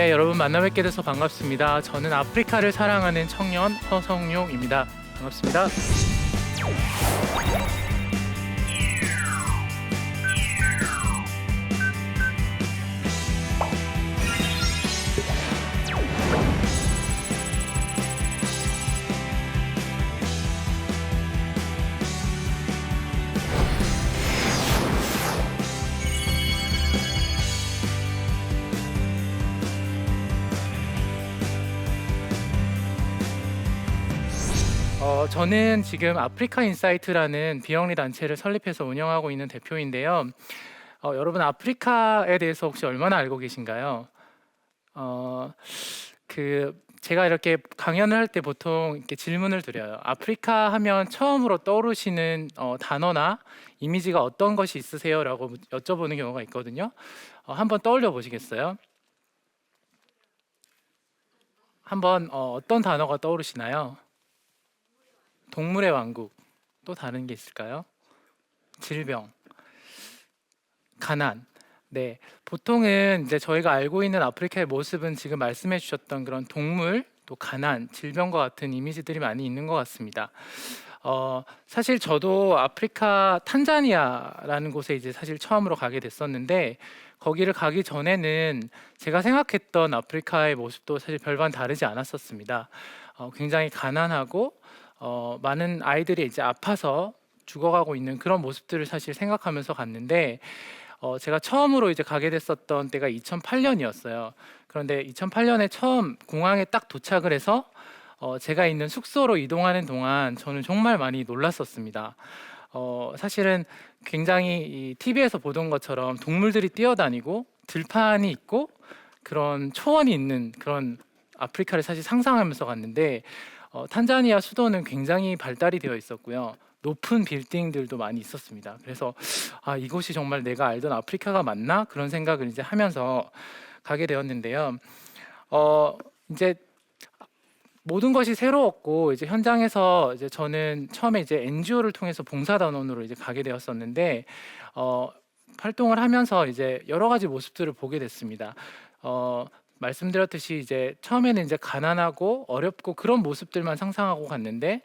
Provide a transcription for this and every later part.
네, 여러분 만나 뵙게 돼서 반갑습니다. 저는 아프리카를 사랑하는 청년 허성용입니다. 반갑습니다. 저는 지금 아프리카 인사이트라는 비영리 단체를 설립해서 운영하고 있는 대표인데요. 여러분 아프리카에 대해서 혹시 얼마나 알고 계신가요? 제가 이렇게 강연을 할 때 보통 이렇게 질문을 드려요. 아프리카 하면 처음으로 떠오르시는 단어나 이미지가 어떤 것이 있으세요?라고 여쭤보는 경우가 있거든요. 한번 떠올려 보시겠어요? 한번 어떤 단어가 떠오르시나요? 동물의 왕국. 또 다른 게 있을까요? 질병, 가난. 네, 보통은 이제 저희가 알고 있는 아프리카의 모습은 지금 말씀해 주셨던 그런 동물, 또 가난, 질병과 같은 이미지들이 많이 있는 것 같습니다. 사실 저도 아프리카 탄자니아라는 곳에 이제 사실 처음으로 가게 됐었는데, 거기를 가기 전에는 제가 생각했던 아프리카의 모습도 사실 별반 다르지 않았었습니다. 굉장히 가난하고 많은 아이들이 이제 아파서 죽어가고 있는 그런 모습들을 사실 생각하면서 갔는데, 제가 처음으로 이제 가게 됐었던 때가 2008년이었어요. 그런데 2008년에 처음 공항에 딱 도착을 해서 제가 있는 숙소로 이동하는 동안 저는 정말 많이 놀랐었습니다. 사실은 굉장히 이 TV에서 보던 것처럼 동물들이 뛰어다니고 들판이 있고 그런 초원이 있는 그런 아프리카를 사실 상상하면서 갔는데, 탄자니아 수도는 굉장히 발달이 되어 있었고요. 높은 빌딩들도 많이 있었습니다. 그래서 이곳이 정말 내가 알던 아프리카가 맞나? 그런 생각을 이제 하면서 가게 되었는데요. 이제 모든 것이 새로웠고, 이제 현장에서 이제 저는 처음에 이제 NGO를 통해서 봉사단원으로 이제 가게 되었었는데, 활동을 하면서 이제 여러 가지 모습들을 보게 됐습니다. 말씀드렸듯이 이제 처음에는 이제 가난하고 어렵고 그런 모습들만 상상하고 갔는데,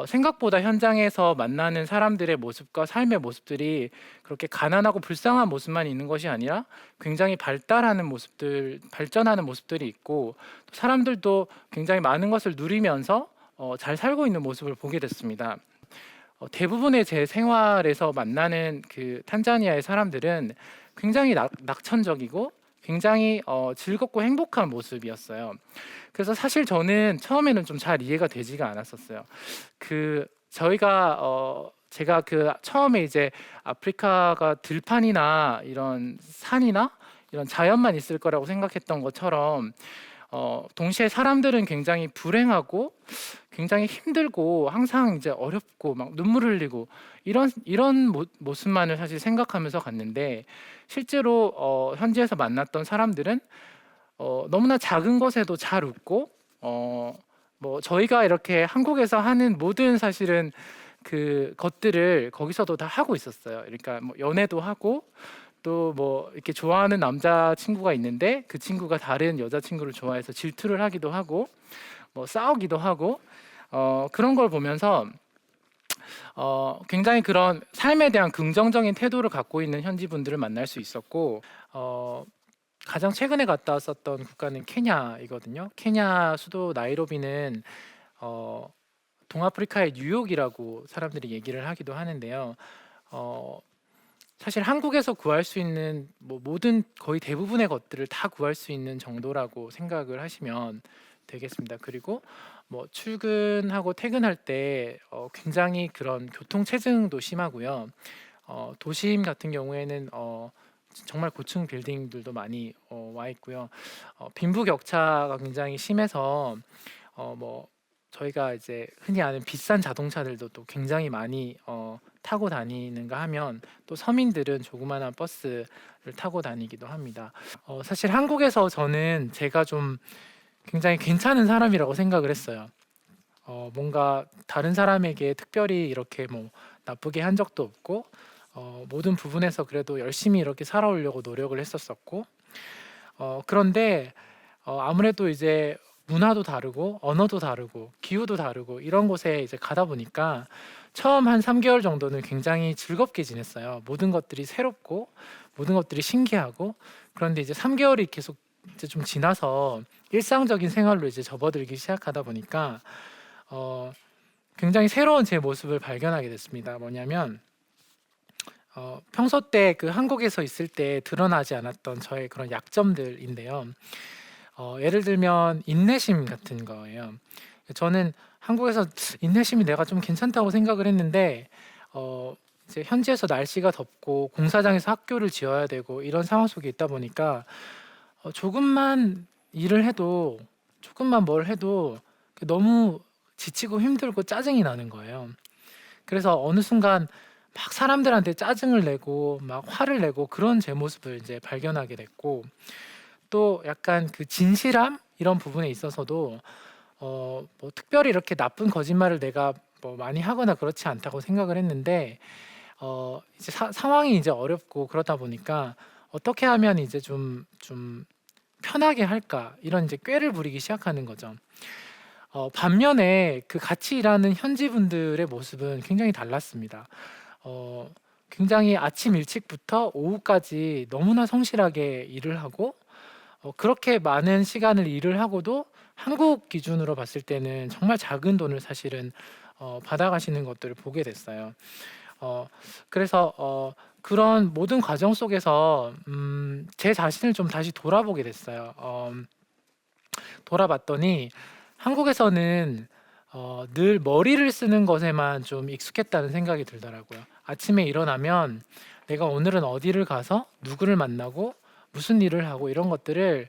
생각보다 현장에서 만나는 사람들의 모습과 삶의 모습들이 그렇게 가난하고 불쌍한 모습만 있는 것이 아니라 굉장히 발달하는 모습들, 발전하는 모습들이 있고, 또 사람들도 굉장히 많은 것을 누리면서 잘 살고 있는 모습을 보게 됐습니다. 대부분의 제 생활에서 만나는 그 탄자니아의 사람들은 굉장히 낙천적이고 굉장히 즐겁고 행복한 모습이었어요. 그래서 사실 저는 처음에는 좀 잘 이해가 되지가 않았었어요. 제가 그 처음에 이제 아프리카가 들판이나 이런 산이나 이런 자연만 있을 거라고 생각했던 것처럼, 동시에 사람들은 굉장히 불행하고 굉장히 힘들고 항상 이제 어렵고 막 눈물 흘리고 이런 모습만을 사실 생각하면서 갔는데, 실제로 현지에서 만났던 사람들은 너무나 작은 것에도 잘 웃고, 뭐 저희가 이렇게 한국에서 하는 모든 사실은 그 것들을 거기서도 다 하고 있었어요. 그러니까 뭐 연애도 하고, 또 뭐 이렇게 좋아하는 남자 친구가 있는데 그 친구가 다른 여자 친구를 좋아해서 질투를 하기도 하고, 뭐 싸우기도 하고, 그런 걸 보면서 굉장히 그런 삶에 대한 긍정적인 태도를 갖고 있는 현지 분들을 만날 수 있었고, 가장 최근에 갔다 왔었던 국가는 케냐이거든요. 케냐 수도 나이로비는 동아프리카의 뉴욕이라고 사람들이 얘기를 하기도 하는데요. 사실 한국에서 구할 수 있는 뭐 모든 거의 대부분의 것들을 다 구할 수 있는 정도라고 생각을 하시면 되겠습니다. 그리고 뭐 출근하고 퇴근할 때 굉장히 그런 교통 체증도 심하고요. 도심 같은 경우에는 정말 고층 빌딩들도 많이 와 있고요. 빈부격차가 굉장히 심해서 뭐 저희가 이제 흔히 아는 비싼 자동차들도 또 굉장히 많이 타고 다니는가 하면, 또 서민들은 조그마한 버스를 타고 다니기도 합니다. 사실 한국에서 저는 제가 좀 굉장히 괜찮은 사람이라고 생각을 했어요. 뭔가 다른 사람에게 특별히 이렇게 뭐 나쁘게 한 적도 없고, 모든 부분에서 그래도 열심히 이렇게 살아오려고 노력을 했었었고, 그런데 아무래도 이제 문화도 다르고 언어도 다르고 기후도 다르고 이런 곳에 이제 가다 보니까 처음 한 3개월 정도는 굉장히 즐겁게 지냈어요. 모든 것들이 새롭고 모든 것들이 신기하고, 그런데 이제 3개월이 계속 이제 좀 지나서 일상적인 생활로 이제 접어들기 시작하다 보니까 어 굉장히 새로운 제 모습을 발견하게 됐습니다. 뭐냐면 평소 때 그 한국에서 있을 때 드러나지 않았던 저의 그런 약점들인데요. 예를 들면 인내심 같은 거예요. 저는 한국에서 인내심이 내가 좀 괜찮다고 생각을 했는데 이제 현지에서 날씨가 덥고 공사장에서 학교를 지어야 되고 이런 상황 속에 있다 보니까 조금만 일을 해도, 조금만 뭘 해도 너무 지치고 힘들고 짜증이 나는 거예요. 그래서 어느 순간 막 사람들한테 짜증을 내고 막 화를 내고 그런 제 모습을 이제 발견하게 됐고, 또 약간 그 진실함 이런 부분에 있어서도 뭐 특별히 이렇게 나쁜 거짓말을 내가 뭐 많이 하거나 그렇지 않다고 생각을 했는데 이제 상황이 이제 어렵고 그러다 보니까 '어떻게 하면 이제 좀 편하게 할까?' 이런 이제 꾀를 부리기 시작하는 거죠. 반면에 그 같이 일하는 현지 분들의 모습은 굉장히 달랐습니다. 어 굉장히 아침 일찍부터 오후까지 너무나 성실하게 일을 하고, 그렇게 많은 시간을 일을 하고도 한국 기준으로 봤을 때는 정말 작은 돈을 사실은 받아가시는 것들을 보게 됐어요. 그래서 그런 모든 과정 속에서 제 자신을 좀 다시 돌아보게 됐어요. 돌아봤더니 한국에서는 늘 머리를 쓰는 것에만 좀 익숙했다는 생각이 들더라고요. 아침에 일어나면 내가 오늘은 어디를 가서 누구를 만나고 무슨 일을 하고 이런 것들을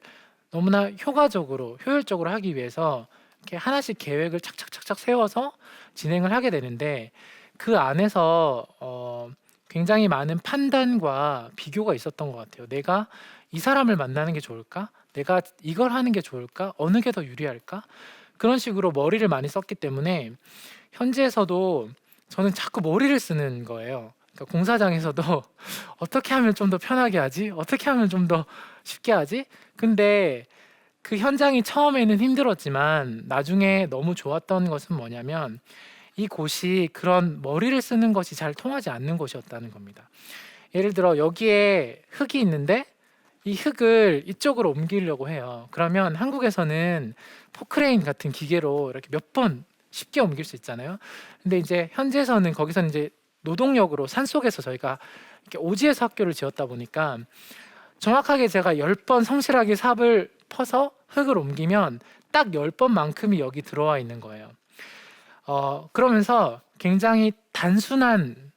너무나 효과적으로 효율적으로 하기 위해서 이렇게 하나씩 계획을 착착착착 세워서 진행을 하게 되는데, 그 안에서 굉장히 많은 판단과 비교가 있었던 것 같아요. '내가 이 사람을 만나는 게 좋을까? 내가 이걸 하는 게 좋을까? 어느 게 더 유리할까?' 그런 식으로 머리를 많이 썼기 때문에 현지에서도 저는 자꾸 머리를 쓰는 거예요. 그러니까 공사장에서도 '어떻게 하면 좀 더 편하게 하지? 어떻게 하면 좀 더 쉽게 하지?' 근데 그 현장이 처음에는 힘들었지만 나중에 너무 좋았던 것은 뭐냐면 이곳이 그런 머리를 쓰는 것이 잘 통하지 않는 곳이었다는 겁니다. 예를 들어 여기에 흙이 있는데 이 흙을 이쪽으로 옮기려고 해요. 그러면 한국에서는 포크레인 같은 기계로 이렇게 몇 번 쉽게 옮길 수 있잖아요. 근데 이제 현지에서는 거기서는 이제 노동력으로 산속에서 저희가 이렇게 오지에서 학교를 지었다 보니까 정확하게 제가 10번 성실하게 삽을 퍼서 흙을 옮기면 딱 10번만큼이 여기 들어와 있는 거예요. 그러면서 굉장히 단순한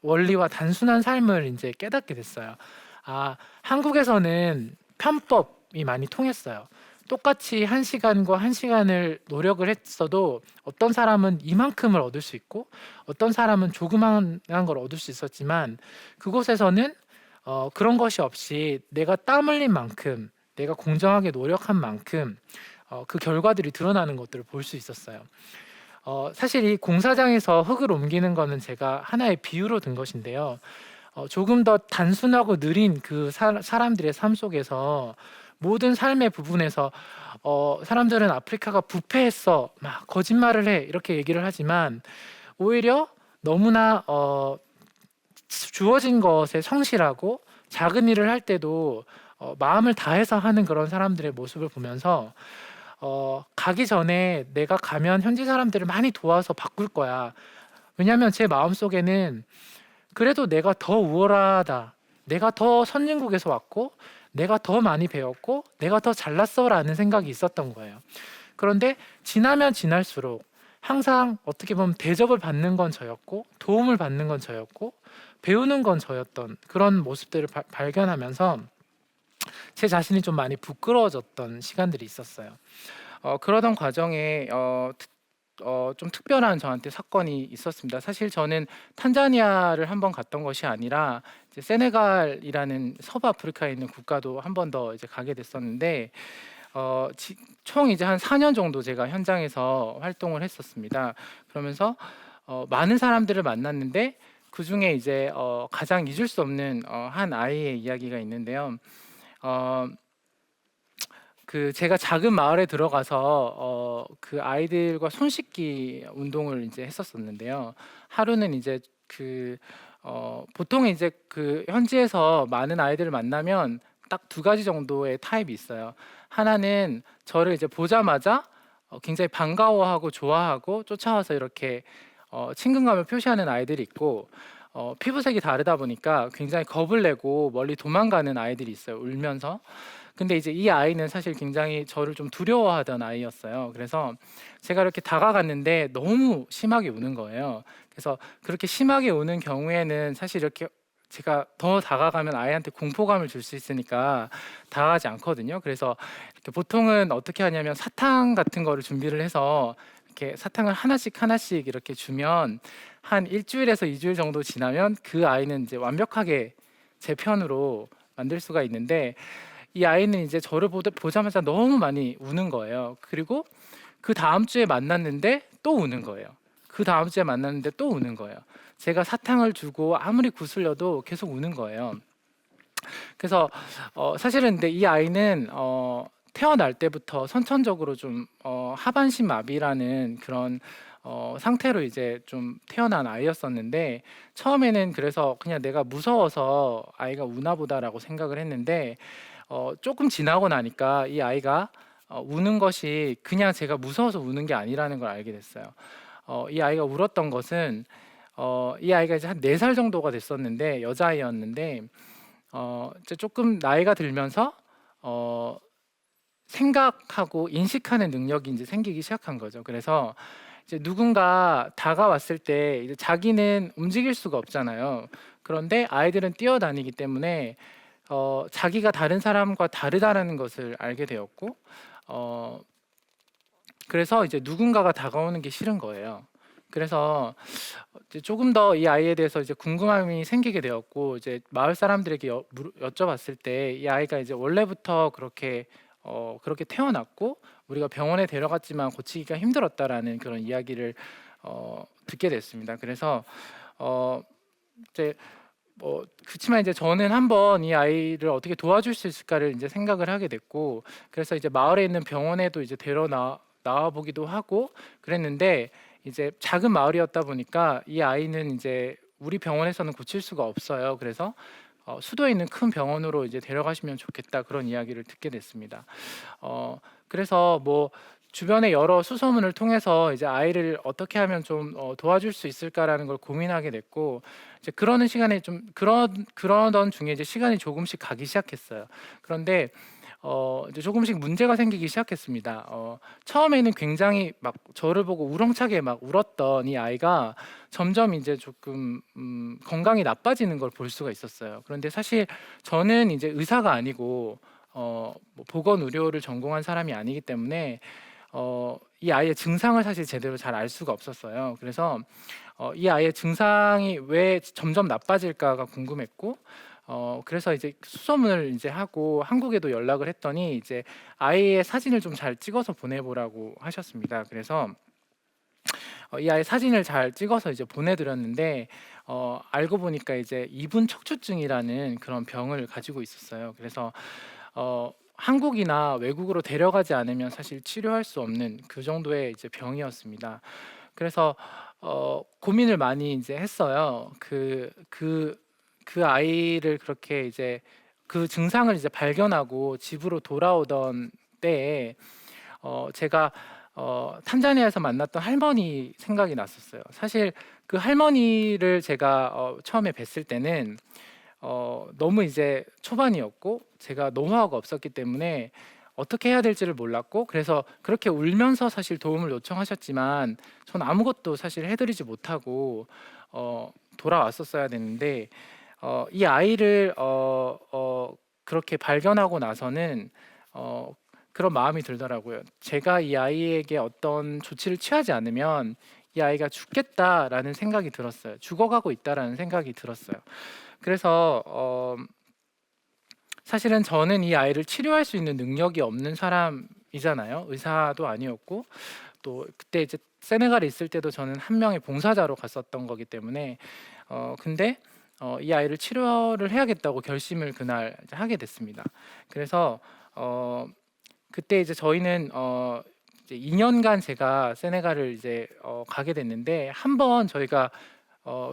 원리와 단순한 삶을 이제 깨닫게 됐어요. 아, 한국에서는 편법이 많이 통했어요. 똑같이 1시간과 1시간을 노력을 했어도 어떤 사람은 이만큼을 얻을 수 있고 어떤 사람은 조그만 걸 얻을 수 있었지만, 그곳에서는 그런 것이 없이 내가 땀 흘린 만큼, 내가 공정하게 노력한 만큼 그 결과들이 드러나는 것들을 볼 수 있었어요. 사실 이 공사장에서 흙을 옮기는 거는 제가 하나의 비유로 든 것인데요. 조금 더 단순하고 느린 그 사람들의 삶 속에서 모든 삶의 부분에서 사람들은 "아프리카가 부패했어. 막 거짓말을 해." 이렇게 얘기를 하지만 오히려 너무나 주어진 것에 성실하고 작은 일을 할 때도 마음을 다해서 하는 그런 사람들의 모습을 보면서 가기 전에 '내가 가면 현지 사람들을 많이 도와서 바꿀 거야.' 왜냐하면 제 마음속에는 '그래도 내가 더 우월하다. 내가 더 선진국에서 왔고 내가 더 많이 배웠고 내가 더 잘났어.'라는 생각이 있었던 거예요. 그런데 지나면 지날수록 항상 어떻게 보면 대접을 받는 건 저였고 도움을 받는 건 저였고 배우는 건 저였던 그런 모습들을 발견하면서 제 자신이 좀 많이 부끄러워졌던 시간들이 있었어요. 그러던 과정에 좀 특별한 저한테 사건이 있었습니다. 사실 저는 탄자니아를 한번 갔던 것이 아니라 이제 세네갈이라는 서부아프리카에 있는 국가도 한 번 더 이제 가게 됐었는데 총 이제 한 4년 정도 제가 현장에서 활동을 했었습니다. 그러면서 많은 사람들을 만났는데 그중에 이제 가장 잊을 수 없는 한 아이의 이야기가 있는데요. 어 제가 작은 마을에 들어가서 그 아이들과 손 씻기 운동을 이제 했었었는데요. 하루는 이제 보통 이제 현지에서 많은 아이들을 만나면 딱 두 가지 정도의 타입이 있어요. 하나는 저를 이제 보자마자 굉장히 반가워하고 좋아하고 쫓아와서 이렇게 친근감을 표시하는 아이들이 있고, 피부색이 다르다 보니까 굉장히 겁을 내고 멀리 도망가는 아이들이 있어요, 울면서. 근데 이제 이 아이는 사실 굉장히 저를 좀 두려워하던 아이였어요. 그래서 제가 이렇게 다가갔는데 너무 심하게 우는 거예요. 그래서 그렇게 심하게 우는 경우에는 사실 이렇게 제가 더 다가가면 아이한테 공포감을 줄 수 있으니까 다가가지 않거든요. 그래서 이렇게 보통은 어떻게 하냐면 사탕 같은 거를 준비를 해서 이렇게 사탕을 하나씩 하나씩 이렇게 주면 한 일주일에서 2주일 정도 지나면 그 아이는 이제 완벽하게 제 편으로 만들 수가 있는데, 이 아이는 이제 저를 보자마자 너무 많이 우는 거예요. 그리고 그 다음 주에 만났는데 또 우는 거예요. 그 다음 주에 만났는데 또 우는 거예요. 제가 사탕을 주고 아무리 구슬려도 계속 우는 거예요. 그래서 사실은 근데 이 아이는 태어날 때부터 선천적으로 좀 하반신 마비라는 그런 상태로 이제 좀 태어난 아이였었는데, 처음에는 그래서 그냥 내가 무서워서 아이가 우나 보다라고 생각을 했는데, 조금 지나고 나니까 이 아이가 우는 것이 그냥 제가 무서워서 우는 게 아니라는 걸 알게 됐어요. 이 아이가 울었던 것은 이 아이가 이제 한 4살 정도가 됐었는데, 여자아이였는데 이제 조금 나이가 들면서 어 생각하고 인식하는 능력이 이제 생기기 시작한 거죠. 그래서 이제 누군가 다가왔을 때 이제 자기는 움직일 수가 없잖아요. 그런데 아이들은 뛰어다니기 때문에 자기가 다른 사람과 다르다라는 것을 알게 되었고, 어 그래서 이제 누군가가 다가오는 게 싫은 거예요. 그래서 이제 조금 더 이 아이에 대해서 이제 궁금함이 생기게 되었고, 이제 마을 사람들에게 여쭤봤을 때 이 아이가 이제 원래부터 그렇게 태어났고 우리가 병원에 데려갔지만 고치기가 힘들었다라는 그런 이야기를 듣게 됐습니다. 그래서 어 이제 그치만 이제 저는 한번 이 아이를 어떻게 도와줄 수 있을까를 이제 생각을 하게 됐고, 그래서 이제 마을에 있는 병원에도 이제 나와 보기도 하고 그랬는데, 이제 작은 마을이었다 보니까 이 아이는 이제 우리 병원에서는 고칠 수가 없어요. 그래서 수도에 있는 큰 병원으로 이제 데려가시면 좋겠다, 그런 이야기를 듣게 됐습니다. 그래서 뭐 주변의 여러 수소문을 통해서 이제 아이를 어떻게 하면 좀 도와줄 수 있을까라는 걸 고민하게 됐고, 이제 그러는 시간에 좀 그러던 중에 이제 시간이 조금씩 가기 시작했어요. 그런데 이제 조금씩 문제가 생기기 시작했습니다. 처음에는 굉장히 막 저를 보고 우렁차게 막 울었던 이 아이가 점점 이제 조금 건강이 나빠지는 걸 볼 수가 있었어요. 그런데 사실 저는 이제 의사가 아니고 뭐 보건 의료를 전공한 사람이 아니기 때문에 이 아이의 증상을 사실 제대로 잘 알 수가 없었어요. 그래서 이 아이의 증상이 왜 점점 나빠질까가 궁금했고, 그래서 이제 수소문을 이제 하고 한국에도 연락을 했더니 이제 아이의 사진을 좀 잘 찍어서 보내보라고 하셨습니다. 그래서 이 아이 사진을 잘 찍어서 이제 보내드렸는데, 알고 보니까 이제 이분 척추증이라는 그런 병을 가지고 있었어요. 그래서 한국이나 외국으로 데려가지 않으면 사실 치료할 수 없는 그 정도의 이제 병이었습니다. 그래서 고민을 많이 이제 했어요. 그 아이를 그렇게 이제 그 증상을 이제 발견하고 집으로 돌아오던 때에 제가 탄자니아에서 만났던 할머니 생각이 났었어요. 사실 그 할머니를 제가 처음에 뵀을 때는 너무 이제 초반이었고 제가 노하우가 없었기 때문에 어떻게 해야 될지를 몰랐고, 그래서 그렇게 울면서 사실 도움을 요청하셨지만 전 아무것도 사실 해드리지 못하고 돌아왔었어야 되는데, 이 아이를 그렇게 발견하고 나서는 그런 마음이 들더라고요. 제가 이 아이에게 어떤 조치를 취하지 않으면 이 아이가 죽겠다라는 생각이 들었어요. 죽어가고 있다라는 생각이 들었어요. 그래서 사실은 저는 이 아이를 치료할 수 있는 능력이 없는 사람이잖아요. 의사도 아니었고, 또 그때 이제 세네갈에 있을 때도 저는 한 명의 봉사자로 갔었던 거기 때문에 근데 이 아이를 치료를 해야겠다고 결심을 그날 이제 하게 됐습니다. 그래서 그때 이제 저희는 이제 2년간 제가 세네갈을 이제 가게 됐는데 한 번 저희가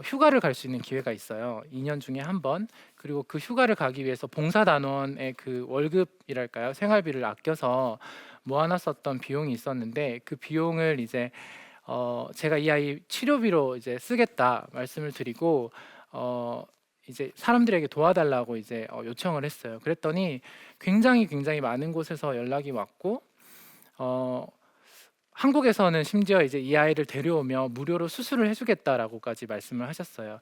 휴가를 갈 수 있는 기회가 있어요. 2년 중에 한 번. 그리고 그 휴가를 가기 위해서 봉사단원의 그 월급이랄까요? 생활비를 아껴서 모아놨었던 비용이 있었는데 그 비용을 이제 제가 이 아이 치료비로 이제 쓰겠다 말씀을 드리고 이제 사람들에게 도와달라고 이제 요청을 했어요. 그랬더니 굉장히 많은 곳에서 연락이 왔고 어, 한국에서는 심지어 이제 이 아이를 데려오며 무료로 수술을 해주겠다라고까지 말씀을 하셨어요.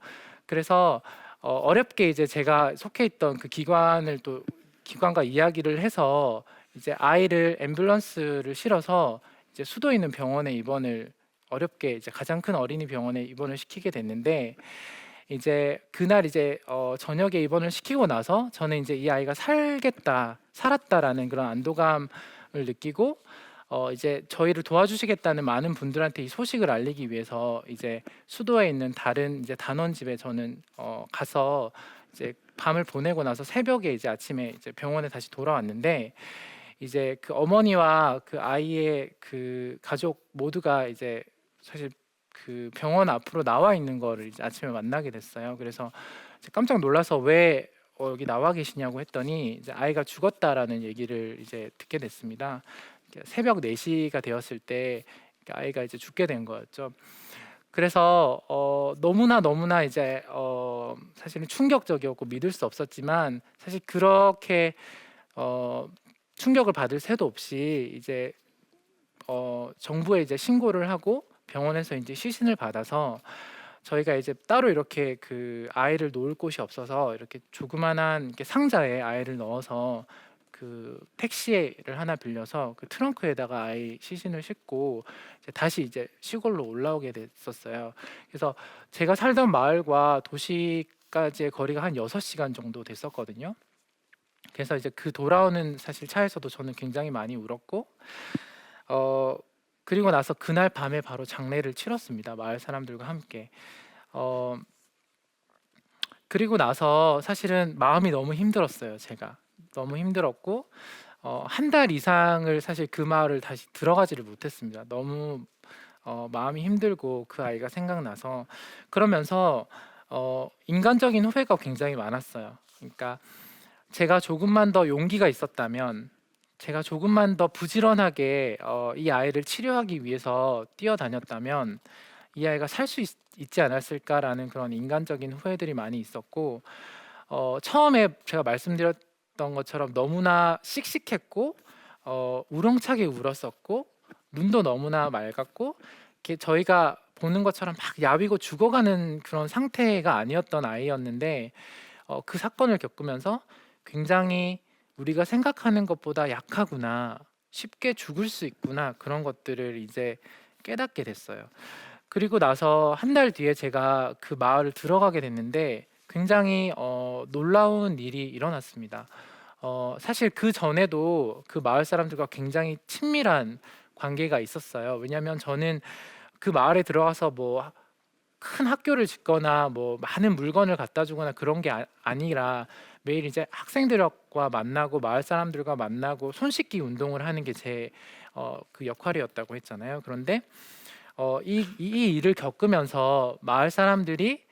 그래서 어렵게 이제 제가 속해 있던 그 기관을 또 기관과 이야기를 해서 이제 아이를 앰뷸런스를 실어서 이제 수도 있는 병원에 입원을 어렵게 이제 가장 큰 어린이 병원에 입원을 시키게 됐는데 이제 그날 이제 저녁에 입원을 시키고 나서 저는 이제 이 아이가 살았다라는 그런 안도감을 느끼고 이제 저희를 도와주시겠다는 많은 분들한테 이 소식을 알리기 위해서 이제 수도에 있는 다른 이제 단원집에 저는 가서 이제 밤을 보내고 나서 새벽에 이제 아침에 이제 병원에 다시 돌아왔는데 이제 그 어머니와 그 아이의 그 가족 모두가 이제 사실 그 병원 앞으로 나와 있는 거를 이제 아침에 만나게 됐어요. 그래서 이제 깜짝 놀라서 왜 여기 나와 계시냐고 했더니 이제 아이가 죽었다라는 얘기를 이제 듣게 됐습니다. 새벽 4시가 되었을 때 아이가 이제 죽게 된 거였죠. 그래서 너무나 이제 사실은 충격적이었고 믿을 수 없었지만 사실 그렇게 충격을 받을 새도 없이 이제 정부에 이제 신고를 하고 병원에서 이제 시신을 받아서 저희가 이제 따로 이렇게 그 아이를 놓을 곳이 없어서 이렇게 조그만한 이렇게 상자에 아이를 넣어서 그 택시를 하나 빌려서 그 트렁크에다가 아이 시신을 싣고 이제 다시 이제 시골로 올라오게 됐었어요. 그래서 제가 살던 마을과 도시까지의 거리가 한 6시간 정도 됐었거든요. 그래서 이제 그 돌아오는 사실 차에서도 저는 굉장히 많이 울었고 그리고 나서 그날 밤에 바로 장례를 치렀습니다. 마을 사람들과 함께. 어, 그리고 나서 사실은 마음이 너무 힘들었어요. 제가 너무 힘들었고 한 달 이상을 사실 그 마을을 다시 들어가지를 못했습니다. 너무 마음이 힘들고 그 아이가 생각나서 그러면서 인간적인 후회가 굉장히 많았어요. 그러니까 제가 조금만 더 용기가 있었다면 제가 조금만 더 부지런하게 이 아이를 치료하기 위해서 뛰어다녔다면 이 아이가 살 수 있지 않았을까라는 그런 인간적인 후회들이 많이 있었고 처음에 제가 말씀드렸던 것처럼 너무나 씩씩했고 우렁차게 울었었고 눈도 너무나 맑았고 이렇게 저희가 보는 것처럼 막 야위고 죽어가는 그런 상태가 아니었던 아이였는데 그 사건을 겪으면서 굉장히 우리가 생각하는 것보다 약하구나, 쉽게 죽을 수 있구나 그런 것들을 이제 깨닫게 됐어요. 그리고 나서 한 달 뒤에 제가 그 마을을 들어가게 됐는데 굉장히 놀라운 일이 일어났습니다. 사실 그 전에도 그 마을 사람들과 굉장히 친밀한 관계가 있었어요. 왜냐하면 저는 그 마을에 들어가서 뭐 큰 학교를 짓거나 뭐 많은 물건을 갖다 주거나 그런 게 아니라 매일 이제 학생들과 만나고 마을 사람들과 만나고 손 씻기 운동을 하는 게 제 그 역할이었다고 했잖아요. 그런데 이 일을 겪으면서 마을 사람들이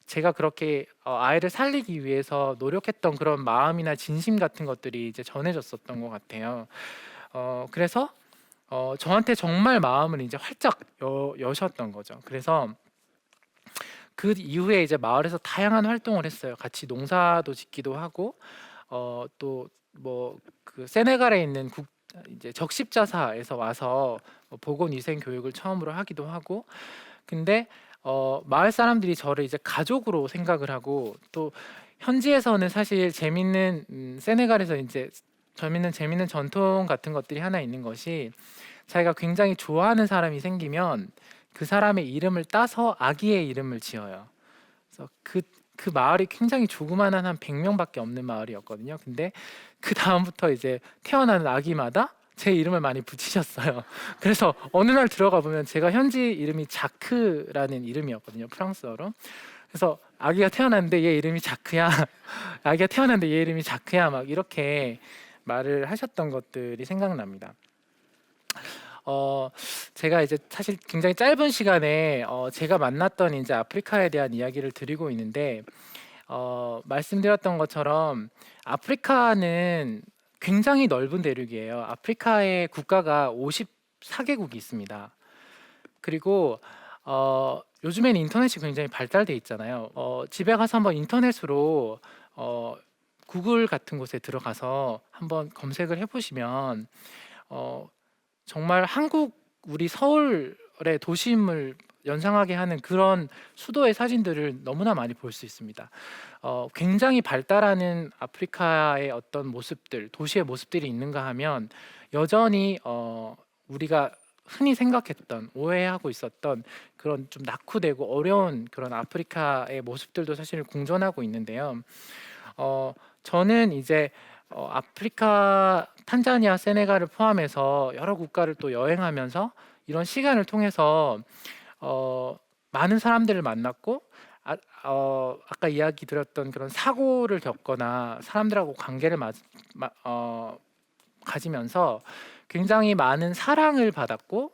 제가 그렇게 아이를 살리기 위해서 노력했던 그런 마음이나 진심 같은 것들이 이제 전해졌었던 것 같아요. 그래서 저한테 정말 마음을 이제 활짝 여셨던 거죠. 그래서 그 이후에 이제 마을에서 다양한 활동을 했어요. 같이 농사도 짓기도 하고 또 뭐 그 세네갈에 있는 이제 적십자사에서 와서 보건위생 교육을 처음으로 하기도 하고 근데 마을 사람들이 저를 이제 가족으로 생각을 하고 또 현지에서는 사실 재밌는 세네갈에서 이제 재밌는 전통 같은 것들이 하나 있는 것이 자기가 굉장히 좋아하는 사람이 생기면 그 사람의 이름을 따서 아기의 이름을 지어요. 그래서 그 마을이 굉장히 조그만한 한 100명밖에 없는 마을이었거든요. 근데 그 다음부터 이제 태어나는 아기마다 제 이름을 많이 붙이셨어요. 그래서 어느 날 들어가 보면 제가 현지 이름이 자크라는 이름이었거든요. 프랑스어로. 그래서 아기가 태어났는데 얘 이름이 자크야. 아기가 태어났는데 얘 이름이 자크야. 막 이렇게 말을 하셨던 것들이 생각납니다. 제가 이제 사실 굉장히 짧은 시간에 제가 만났던 이제 아프리카에 대한 이야기를 드리고 있는데 말씀드렸던 것처럼 아프리카는 굉장히 넓은 대륙이에요. 아프리카의 국가가 54개국이 있습니다. 그리고 요즘에는 인터넷이 굉장히 발달돼 있잖아요. 집에 가서 한번 인터넷으로 구글 같은 곳에 들어가서 한번 검색을 해보시면 정말 우리 서울의 도심을 연상하게 하는 그런 수도의 사진들을 너무나 많이 볼 수 있습니다. 굉장히 발달하는 아프리카의 어떤 모습들, 도시의 모습들이 있는가 하면 여전히 우리가 흔히 생각했던, 오해하고 있었던 그런 좀 낙후되고 어려운 그런 아프리카의 모습들도 사실 공존하고 있는데요. 저는 이제 아프리카, 탄자니아, 세네갈을 포함해서 여러 국가를 또 여행하면서 이런 시간을 통해서 많은 사람들을 만났고 아까 이야기 드렸던 그런 사고를 겪거나 사람들하고 관계를 가지면서 굉장히 많은 사랑을 받았고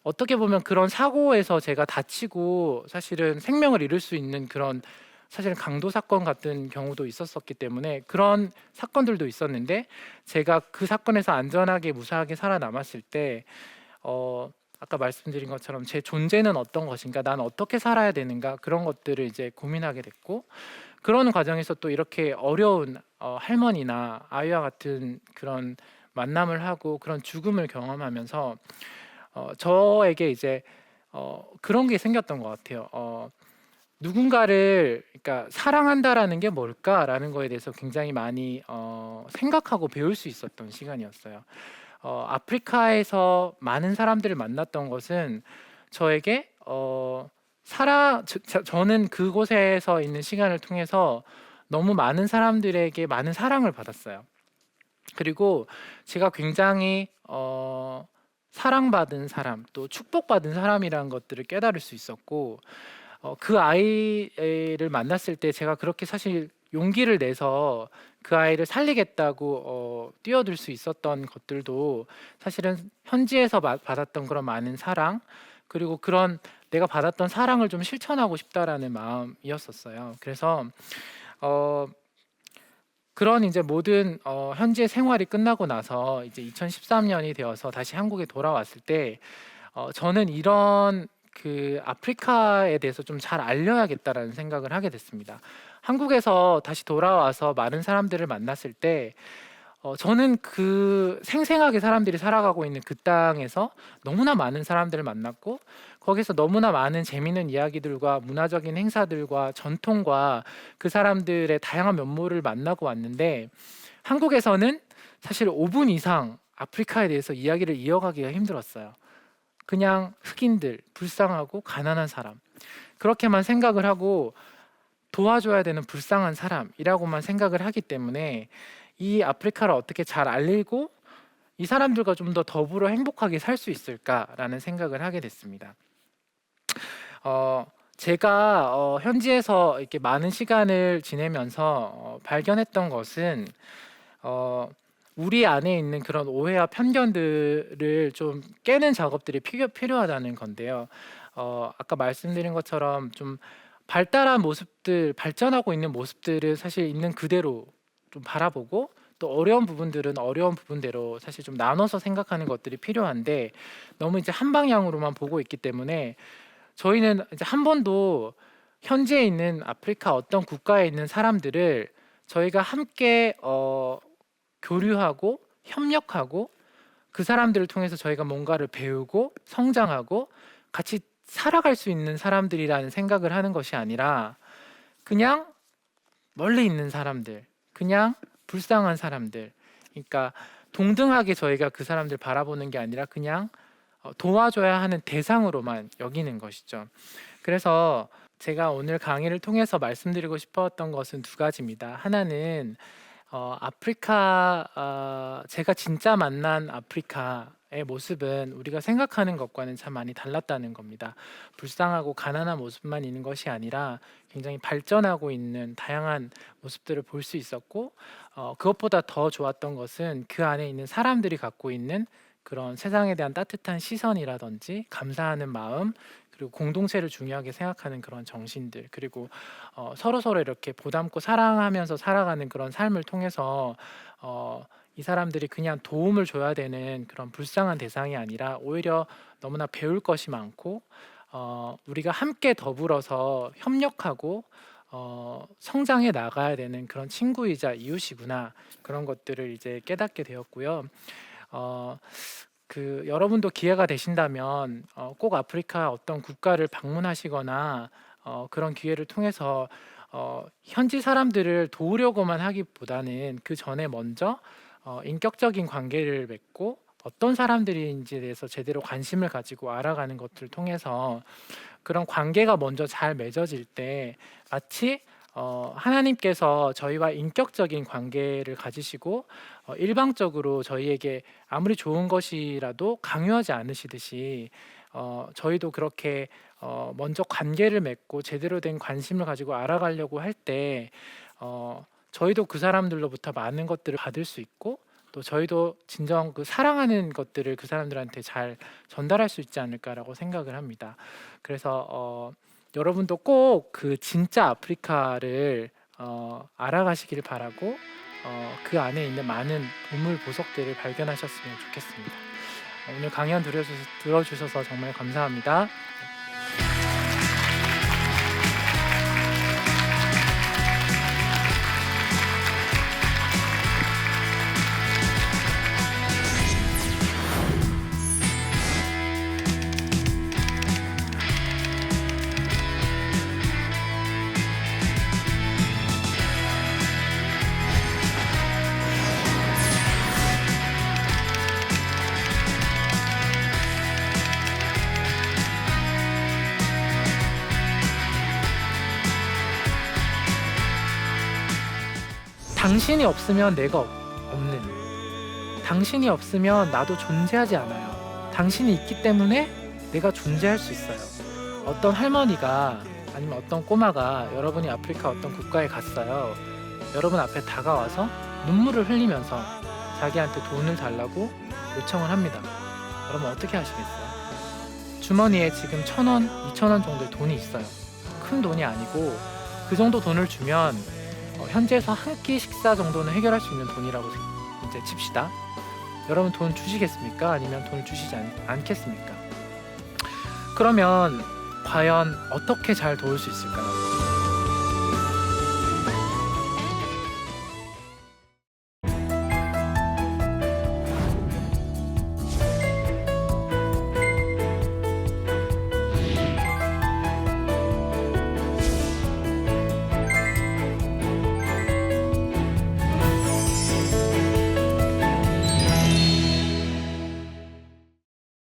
어떻게 보면 그런 사고에서 제가 다치고 사실은 생명을 잃을 수 있는 그런 사실 강도 사건 같은 경우도 있었었기 때문에 그런 사건들도 있었는데 제가 그 사건에서 안전하게 무사하게 살아남았을 때 아까 말씀드린 것처럼 제 존재는 어떤 것인가, 난 어떻게 살아야 되는가, 그런 것들을 이제 고민하게 됐고 그런 과정에서 또 이렇게 어려운 할머니나 아이와 같은 그런 만남을 하고 그런 죽음을 경험하면서 저에게 이제 그런 게 생겼던 것 같아요. 누군가를 그러니까 사랑한다라는 게 뭘까라는 거에 대해서 굉장히 많이 생각하고 배울 수 있었던 시간이었어요. 아프리카에서 많은 사람들을 만났던 것은 저에게 저는 그곳에서 있는 시간을 통해서 너무 많은 사람들에게 많은 사랑을 받았어요. 그리고 제가 굉장히 사랑받은 사람, 또 축복받은 사람이라는 것들을 깨달을 수 있었고 그 아이를 만났을 때 제가 그렇게 사실 용기를 내서 그 아이를 살리겠다고 뛰어들 수 있었던 것들도 사실은 현지에서 받았던 그런 많은 사랑, 그리고 그런 내가 받았던 사랑을 좀 실천하고 싶다라는 마음이었었어요. 그래서 그런 이제 모든 현지의 생활이 끝나고 나서 이제 2013년이 되어서 다시 한국에 돌아왔을 때 저는 이런 그 아프리카에 대해서 좀 잘 알려야겠다라는 생각을 하게 됐습니다. 한국에서 다시 돌아와서 많은 사람들을 만났을 때 저는 그 생생하게 사람들이 살아가고 있는 그 땅에서 너무나 많은 사람들을 만났고 거기서 너무나 많은 재미있는 이야기들과 문화적인 행사들과 전통과 그 사람들의 다양한 면모를 만나고 왔는데 한국에서는 사실 5분 이상 아프리카에 대해서 이야기를 이어가기가 힘들었어요. 그냥 흑인들, 불쌍하고 가난한 사람, 그렇게만 생각을 하고 도와줘야 되는 불쌍한 사람이라고만 생각을 하기 때문에 이 아프리카를 어떻게 잘 알리고 이 사람들과 좀 더 더불어 행복하게 살 수 있을까라는 생각을 하게 됐습니다. 제가 현지에서 이렇게 많은 시간을 지내면서 발견했던 것은 우리 안에 있는 그런 오해와 편견들을 좀 깨는 작업들이 필요하다는 건데요. 아까 말씀드린 것처럼 좀 발달한 모습들, 발전하고 있는 모습들을 사실 있는 그대로 좀 바라보고 또 어려운 부분들은 어려운 부분대로 사실 좀 나눠서 생각하는 것들이 필요한데 너무 이제 한 방향으로만 보고 있기 때문에 저희는 이제 한 번도 현지에 있는 아프리카 어떤 국가에 있는 사람들을 저희가 함께 교류하고 협력하고 그 사람들을 통해서 저희가 뭔가를 배우고 성장하고 같이 살아갈 수 있는 사람들이라는 생각을 하는 것이 아니라 그냥 멀리 있는 사람들, 그냥 불쌍한 사람들, 그러니까 동등하게 저희가 그 사람들 바라보는 게 아니라 그냥 도와줘야 하는 대상으로만 여기는 것이죠. 그래서 제가 오늘 강의를 통해서 말씀드리고 싶었던 것은 두 가지입니다. 하나는 아프리카, 제가 진짜 만난 아프리카, 모습은 우리가 생각하는 것과는 참 많이 달랐다는 겁니다. 불쌍하고 가난한 모습만 있는 것이 아니라 굉장히 발전하고 있는 다양한 모습들을 볼 수 있었고, 그것보다 더 좋았던 것은 그 안에 있는 사람들이 갖고 있는 그런 세상에 대한 따뜻한 시선이라든지 감사하는 마음, 그리고 공동체를 중요하게 생각하는 그런 정신들, 그리고 서로 이렇게 보담고 사랑하면서 살아가는 그런 삶을 통해서 이 사람들이 그냥 도움을 줘야 되는 그런 불쌍한 대상이 아니라 오히려 너무나 배울 것이 많고, 우리가 함께 더불어서 협력하고 성장해 나가야 되는 그런 친구이자 이웃이구나, 그런 것들을 이제 깨닫게 되었고요. 어, 여러분도 기회가 되신다면 꼭 아프리카 어떤 국가를 방문하시거나 그런 기회를 통해서 현지 사람들을 도우려고만 하기보다는 그 전에 먼저 인격적인 관계를 맺고 어떤 사람들인지에 대해서 제대로 관심을 가지고 알아가는 것들을 통해서 그런 관계가 먼저 잘 맺어질 때 마치 하나님께서 저희와 인격적인 관계를 가지시고 일방적으로 저희에게 아무리 좋은 것이라도 강요하지 않으시듯이 저희도 그렇게 먼저 관계를 맺고 제대로 된 관심을 가지고 알아가려고 할 때 저희도 그 사람들로부터 많은 것들을 받을 수 있고, 또 저희도 진정 그 사랑하는 것들을 그 사람들한테 잘 전달할 수 있지 않을까라고 생각을 합니다. 그래서 여러분도 꼭 그 진짜 아프리카를 알아가시기를 바라고, 그 안에 있는 많은 보물 보석들을 발견하셨으면 좋겠습니다. 오늘 강연 들어주셔서 정말 감사합니다. 당신이 없으면 내가 없는, 당신이 없으면 나도 존재하지 않아요. 당신이 있기 때문에 내가 존재할 수 있어요. 어떤 할머니가 아니면 어떤 꼬마가 여러분이 아프리카 어떤 국가에 갔어요. 여러분 앞에 다가와서 눈물을 흘리면서 자기한테 돈을 달라고 요청을 합니다. 여러분 어떻게 하시겠어요? 주머니에 지금 1,000원, 2,000원 정도의 돈이 있어요. 큰 돈이 아니고 그 정도 돈을 주면 현지에서 한 끼 식사 정도는 해결할 수 있는 돈이라고 이제 칩시다. 여러분 돈 주시겠습니까? 아니면 돈을 주시지 않겠습니까? 그러면 과연 어떻게 잘 도울 수 있을까요?